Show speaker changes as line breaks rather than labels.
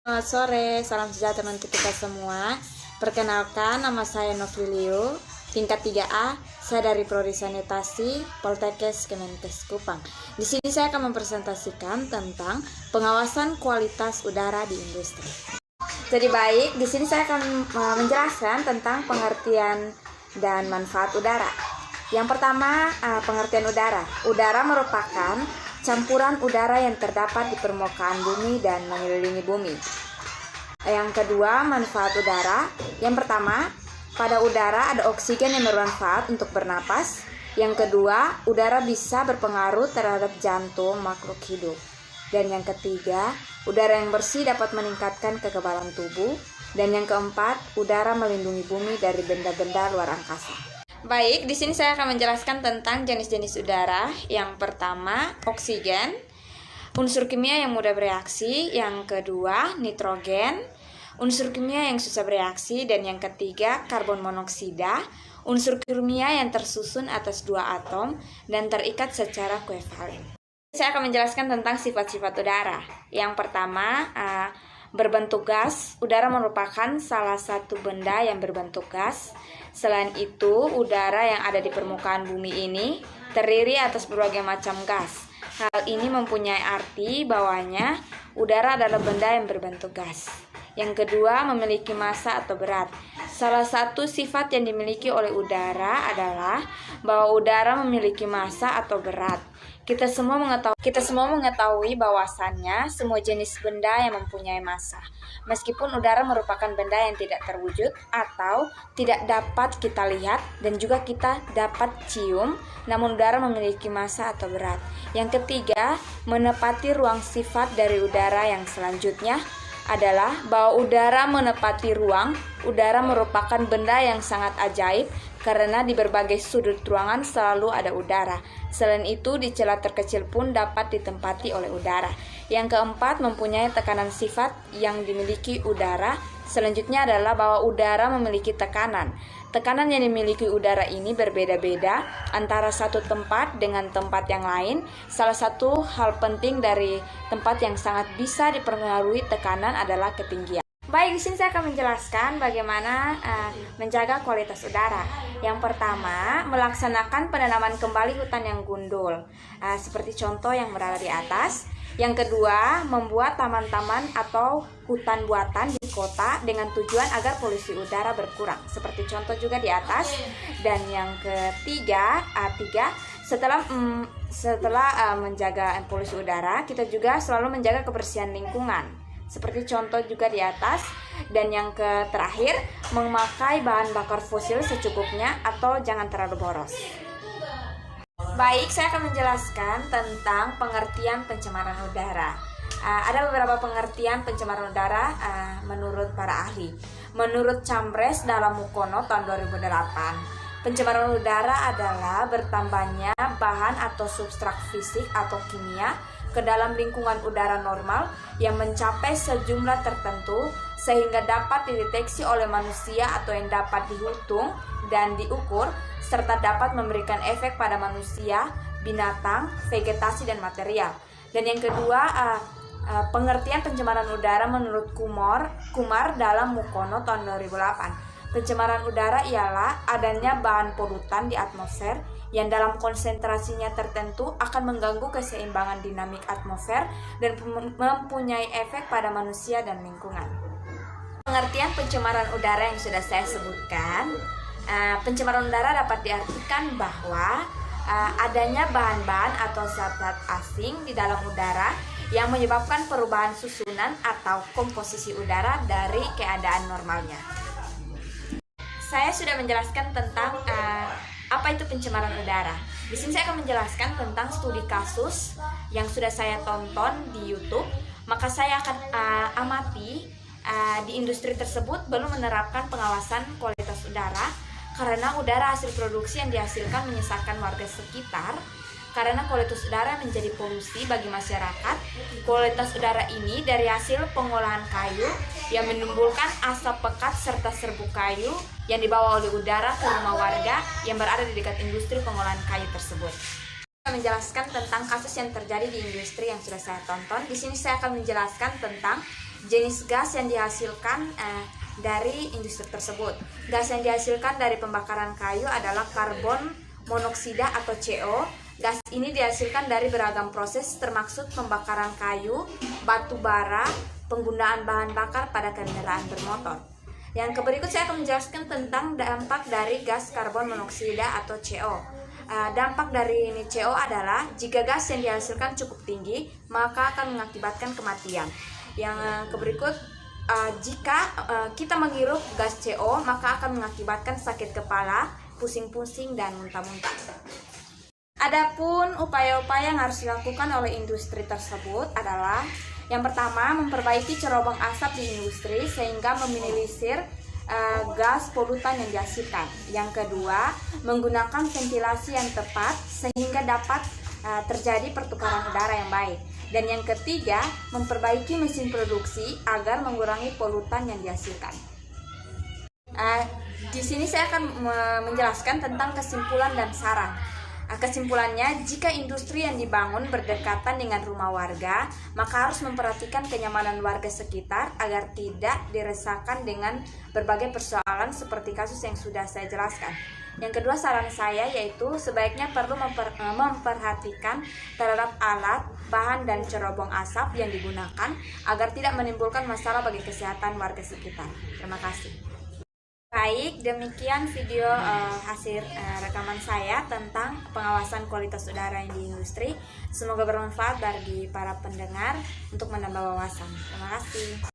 Selamat sore, salam sejahtera untuk kita semua. Perkenalkan, nama saya Novrilio, tingkat 3A. Saya dari Prodi Sanitasi Poltekkes Kemenkes Kupang. Di sini saya akan mempresentasikan tentang pengawasan kualitas udara di industri. Jadi baik, di sini saya akan menjelaskan tentang pengertian dan manfaat udara. Yang pertama, pengertian udara. Udara merupakan campuran udara yang terdapat di permukaan bumi dan mengelilingi bumi. Yang kedua, manfaat udara. Yang pertama, pada udara ada oksigen yang bermanfaat untuk bernapas. Yang kedua, udara bisa berpengaruh terhadap jantung makhluk hidup. Dan yang ketiga, udara yang bersih dapat meningkatkan kekebalan tubuh. Dan yang keempat, udara melindungi bumi dari benda-benda luar angkasa. Baik, di sini saya akan menjelaskan tentang jenis-jenis udara. Yang pertama, oksigen, unsur kimia yang mudah bereaksi. Yang kedua, nitrogen, unsur kimia yang susah bereaksi. Dan yang ketiga, karbon monoksida, unsur kimia yang tersusun atas dua atom dan terikat secara koevalen. Saya akan menjelaskan tentang sifat-sifat udara. Yang pertama, berbentuk gas. Udara merupakan salah satu benda yang berbentuk gas. Selain itu, udara yang ada di permukaan bumi ini terdiri atas berbagai macam gas. Hal ini mempunyai arti bahwanya udara adalah benda yang berbentuk gas. Yang kedua, memiliki massa atau berat. Salah satu sifat yang dimiliki oleh udara adalah bahwa udara memiliki massa atau berat. Kita semua mengetahui bahwasannya semua jenis benda yang mempunyai massa. Meskipun udara merupakan benda yang tidak terwujud atau tidak dapat kita lihat dan juga kita dapat cium, namun udara memiliki massa atau berat. Yang ketiga, menepati ruang. Sifat dari udara yang selanjutnya adalah bahwa udara menepati ruang. Udara merupakan benda yang sangat ajaib karena di berbagai sudut ruangan selalu ada udara. Selain itu, di celah terkecil pun dapat ditempati oleh udara. Yang keempat, mempunyai tekanan. Sifat yang dimiliki udara selanjutnya adalah bahwa udara memiliki tekanan. Tekanan yang dimiliki udara ini berbeda-beda antara satu tempat dengan tempat yang lain. Salah satu hal penting dari tempat yang sangat bisa dipengaruhi tekanan adalah ketinggian. Baik, di sini saya akan menjelaskan bagaimana menjaga kualitas udara. Yang pertama, melaksanakan penanaman kembali hutan yang gundul, seperti contoh yang berada di atas. Yang kedua, membuat taman-taman atau hutan buatan di kota dengan tujuan agar polusi udara berkurang, seperti contoh juga di atas. Dan yang ketiga, setelah menjaga polusi udara, kita juga selalu menjaga kebersihan lingkungan, seperti contoh juga di atas. Dan yang terakhir, memakai bahan bakar fosil secukupnya atau jangan terlalu boros. Baik, saya akan menjelaskan tentang pengertian pencemaran udara. Ada beberapa pengertian pencemaran udara menurut para ahli. Menurut Chambers dalam Mukono tahun 2008, pencemaran udara adalah bertambahnya bahan atau substrat fisik atau kimia ke dalam lingkungan udara normal yang mencapai sejumlah tertentu sehingga dapat dideteksi oleh manusia atau yang dapat dihitung dan diukur, serta dapat memberikan efek pada manusia, binatang, vegetasi, dan material. Dan yang kedua, pengertian pencemaran udara menurut Kumar dalam Mukono tahun 2008. Pencemaran udara ialah adanya bahan polutan di atmosfer yang dalam konsentrasinya tertentu akan mengganggu keseimbangan dinamik atmosfer dan mempunyai efek pada manusia dan lingkungan. Pengertian pencemaran udara yang sudah saya sebutkan, pencemaran udara dapat diartikan bahwa adanya bahan-bahan atau zat-zat asing di dalam udara yang menyebabkan perubahan susunan atau komposisi udara dari keadaan normalnya. Saya sudah menjelaskan tentang apa itu pencemaran udara. Di sini saya akan menjelaskan tentang studi kasus yang sudah saya tonton di YouTube. Maka saya akan amati di industri tersebut belum menerapkan pengawasan kualitas udara karena udara hasil produksi yang dihasilkan menyesalkan warga sekitar. Karena kualitas udara menjadi polusi bagi masyarakat. Kualitas udara ini dari hasil pengolahan kayu yang menimbulkan asap pekat serta serbuk kayu yang dibawa oleh udara ke rumah warga yang berada di dekat industri pengolahan kayu tersebut. Menjelaskan tentang kasus yang terjadi di industri yang sudah saya tonton. Di sini saya akan menjelaskan tentang jenis gas yang dihasilkan dari industri tersebut. Gas yang dihasilkan dari pembakaran kayu adalah karbon monoksida atau CO. Gas ini dihasilkan dari beragam proses termasuk pembakaran kayu, batu bara, penggunaan bahan bakar pada kendaraan bermotor. Yang berikut saya akan menjelaskan tentang dampak dari gas karbon monoksida atau CO. Dampak dari ini CO adalah jika gas yang dihasilkan cukup tinggi, maka akan mengakibatkan kematian. Yang berikut, jika kita menghirup gas CO, maka akan mengakibatkan sakit kepala, pusing-pusing, dan muntah-muntah. Adapun upaya-upaya yang harus dilakukan oleh industri tersebut adalah yang pertama, memperbaiki cerobong asap di industri sehingga meminimalisir gas polutan yang dihasilkan. Yang kedua, menggunakan ventilasi yang tepat sehingga dapat terjadi pertukaran udara yang baik. Dan yang ketiga, memperbaiki mesin produksi agar mengurangi polutan yang dihasilkan. Di sini saya akan menjelaskan tentang kesimpulan dan saran. Kesimpulannya, jika industri yang dibangun berdekatan dengan rumah warga, maka harus memperhatikan kenyamanan warga sekitar agar tidak diresahkan dengan berbagai persoalan seperti kasus yang sudah saya jelaskan. Yang kedua, saran saya yaitu sebaiknya perlu memperhatikan terhadap alat, bahan, dan cerobong asap yang digunakan agar tidak menimbulkan masalah bagi kesehatan warga sekitar. Terima kasih. Baik, demikian video hasil rekaman saya tentang pengawasan kualitas udara di industri. Semoga bermanfaat bagi para pendengar untuk menambah wawasan. Terima kasih.